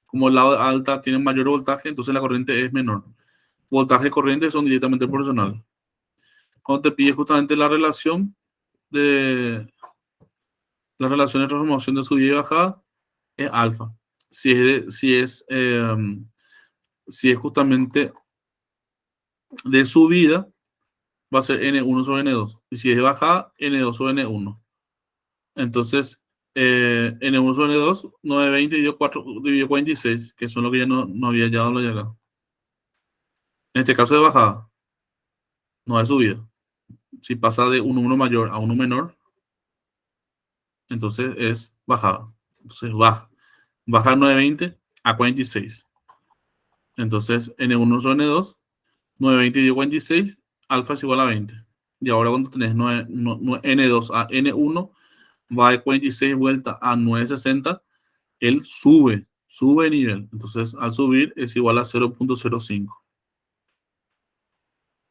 Como el lado de alta tiene mayor voltaje, entonces la corriente es menor. Voltaje y corriente son directamente proporcionales. Cuando te pide justamente la relación de la relación de transformación de subida y bajada, es alfa. Si es justamente de subida, va a ser N1 sobre N2. Y si es de bajada, N2 sobre N1. Entonces, N1 sobre N2, 920 dividido 46, que son lo que ya no había ya dado acá. En este caso de bajada, no de subida. Si pasa de un número mayor a uno menor, entonces es bajada. Entonces baja. Baja 920 a 46. Entonces N1 sobre N2, 920 dividido 46, alfa es igual a 20. Y ahora cuando tenés N2 a N1, va de 46 vuelta a 960, él sube de nivel. Entonces al subir es igual a 0.05.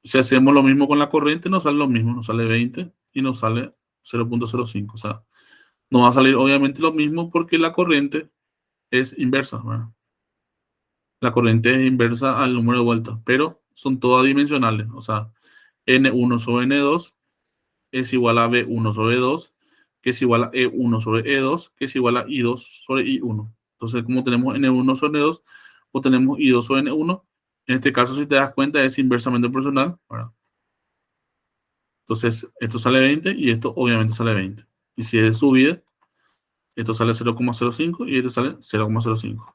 Si hacemos lo mismo con la corriente, nos sale lo mismo, nos sale 20 y nos sale 0.05. O sea, no va a salir obviamente lo mismo porque la corriente es inversa, ¿verdad? La corriente es inversa al número de vueltas, pero son todas dimensionales. O sea, N1 sobre N2 es igual a B1 sobre 2, que es igual a E1 sobre E2, que es igual a I2 sobre I1. Entonces, como tenemos N1 sobre N2, o tenemos I2 sobre N1, en este caso, si te das cuenta, es inversamente proporcional, ¿verdad? Entonces, esto sale 20 y esto obviamente sale 20. Y si es de subida, esto sale 0,05 y esto sale 0,05.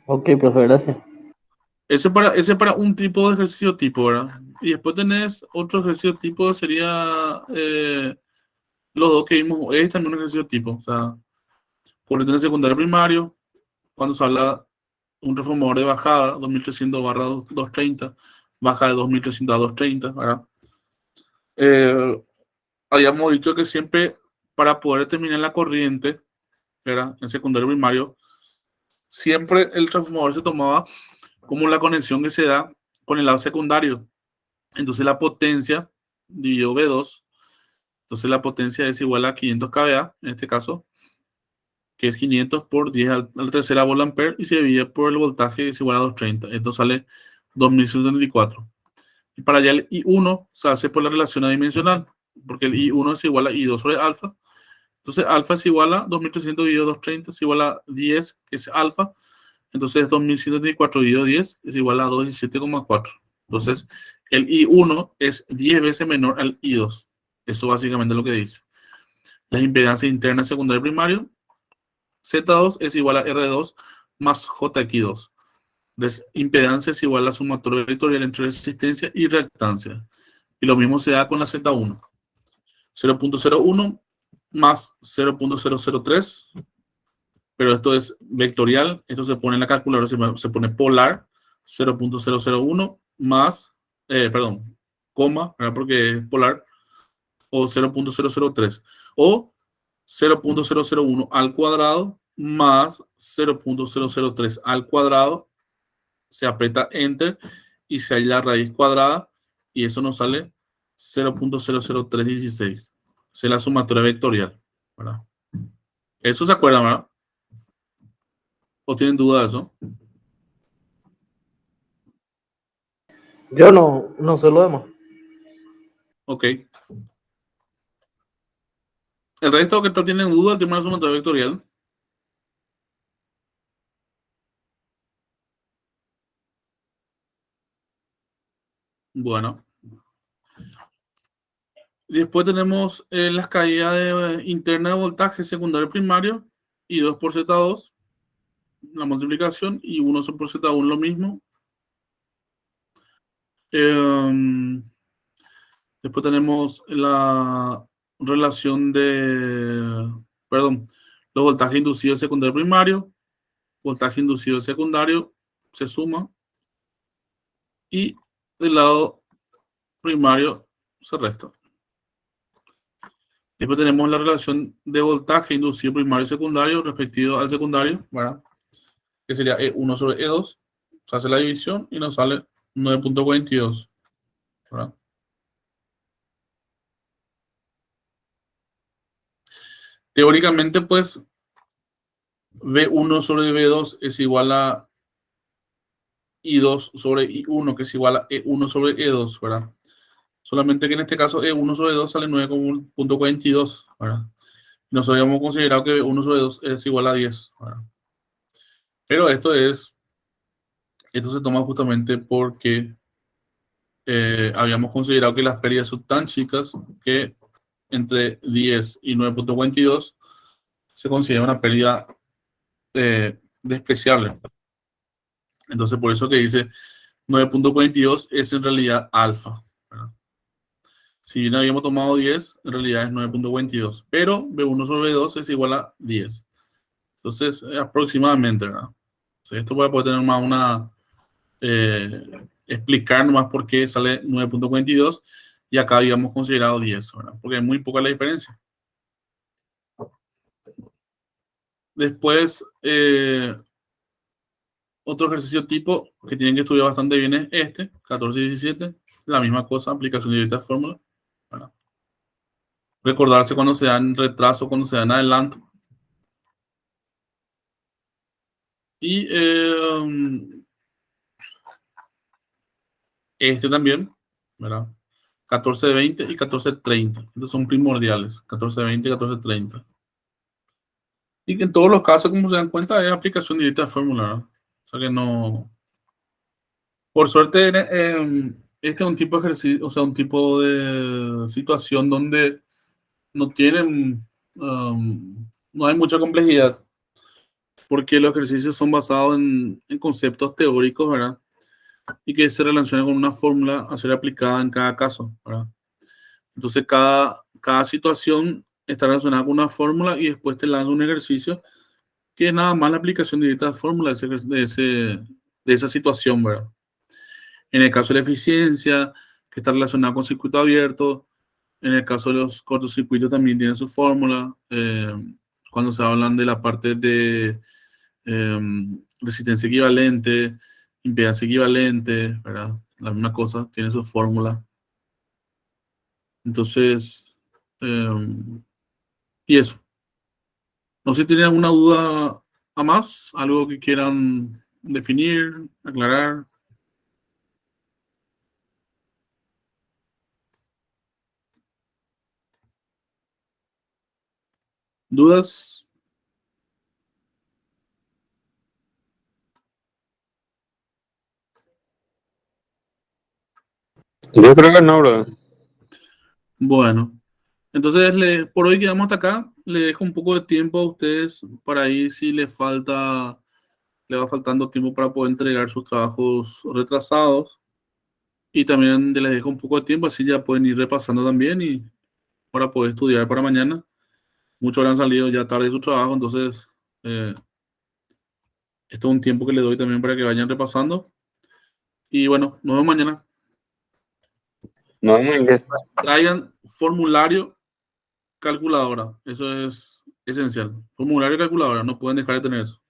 Ok, profe, gracias. Ese para un tipo de ejercicio tipo, ¿verdad? Y después tenés otro ejercicio tipo, sería los dos que vimos. Es también un ejercicio tipo. O sea, corriente en el secundario primario, cuando se habla un reformador de bajada, 2300 barra 230, baja de 2300 a 230, ¿verdad? Eh, Habíamos dicho que siempre para poder determinar la corriente, ¿verdad? En secundario primario, siempre el transformador se tomaba como la conexión que se da con el lado secundario. Entonces la potencia dividido V2, entonces la potencia es igual a 500 kVA, en este caso, que es 500 por 10 a la tercera volt ampere, y se divide por el voltaje, que es igual a 230. Esto sale 2064. Y para allá el I1 se hace por la relación adimensional, porque el I1 es igual a I2 sobre alfa. Entonces alfa es igual a 2300 dividido 230 es igual a 10, que es alfa. Entonces 2134 dividido 10 es igual a 217,4. Entonces el I1 es 10 veces menor al I2. Eso básicamente es lo que dice. La impedancia interna secundaria primario, Z2 es igual a R2 más JX2. Impedancia es igual a la sumatoria vectorial entre resistencia y reactancia. Y lo mismo se da con la Z1. 0,01 más 0,003, pero esto es vectorial, esto se pone en la calculadora, se pone polar, 0,001 más, perdón, coma, ¿verdad? Porque es polar, o 0,003, o 0,001 al cuadrado más 0,003 al cuadrado, se aprieta enter y se halla la raíz cuadrada, y eso nos sale 0,00316. Es la sumatoria vectorial, ¿verdad? Eso se acuerdan, ¿verdad? ¿O tienen duda de eso? Yo no sé lo demás. Ok. El resto, ¿qué tal tienen duda del tema de la sumatoria vectorial? Bueno. Después tenemos las caídas interna de voltaje secundario primario, y 2 por Z2, la multiplicación, y 1 por Z1 lo mismo. Después tenemos la relación perdón, los voltajes inducidos secundario primario, voltaje inducido secundario, se suma, y del lado primario se resta. Después tenemos la relación de voltaje inducido primario y secundario respectivo al secundario, ¿verdad? Que sería E1 sobre E2. Se hace la división y nos sale 9,42, ¿verdad? Teóricamente, pues, V1 sobre V2 es igual a I2 sobre I1, que es igual a E1 sobre E2, ¿verdad? Solamente que en este caso E1 sobre 2 sale 9,42, ¿verdad? Nosotros habíamos considerado que E1 sobre 2 es igual a 10, ¿verdad? Pero esto se toma justamente porque habíamos considerado que las pérdidas son tan chicas que entre 10 y 9,42 se considera una pérdida despreciable. Entonces, por eso que dice 9,42 es en realidad alfa, ¿verdad? Si bien habíamos tomado 10, en realidad es 9,42, pero B1 sobre B2 es igual a 10. Entonces, aproximadamente, ¿verdad? Entonces, esto para poder tener más explicar nomás por qué sale 9,42 y acá habíamos considerado 10, ¿verdad? Porque es muy poca la diferencia. Después, otro ejercicio tipo que tienen que estudiar bastante bien es este, 14 y 17, la misma cosa, aplicación directa de fórmula, ¿verdad? Recordarse cuando se dan retraso, cuando se dan adelanto. Y este también, ¿verdad? 1420 y 1430. Estos son primordiales, 1420 y 1430. Y que en todos los casos, como se dan cuenta, es aplicación directa de fórmula, ¿no? O sea que no... Por suerte, este es un tipo de ejercicio, o sea, un tipo de situación donde no tienen, no hay mucha complejidad, porque los ejercicios son basados en conceptos teóricos, ¿verdad? Y que se relacionan con una fórmula a ser aplicada en cada caso, ¿verdad? Entonces, cada situación está relacionada con una fórmula y después te lanza un ejercicio que es nada más la aplicación directa de fórmula de esa situación, ¿verdad? En el caso de la eficiencia, que está relacionada con circuito abierto, en el caso de los cortocircuitos también tienen su fórmula. Cuando se hablan de la parte de resistencia equivalente, impedancia equivalente, ¿verdad? La misma cosa, tiene su fórmula. Entonces, y eso. No sé si tienen alguna duda a más, algo que quieran definir, aclarar. ¿Dudas? Yo creo que no, bro. Bueno, entonces por hoy quedamos hasta acá. Le dejo un poco de tiempo a ustedes para ahí si le va faltando tiempo para poder entregar sus trabajos retrasados. Y también les dejo un poco de tiempo, así ya pueden ir repasando también y para poder estudiar para mañana. Muchos habrán salido ya tarde de su trabajo, entonces esto es un tiempo que le doy también para que vayan repasando. Y bueno, nos vemos mañana. No, muy bien. Traigan formulario, calculadora. Eso es esencial. Formulario, calculadora. No pueden dejar de tener eso.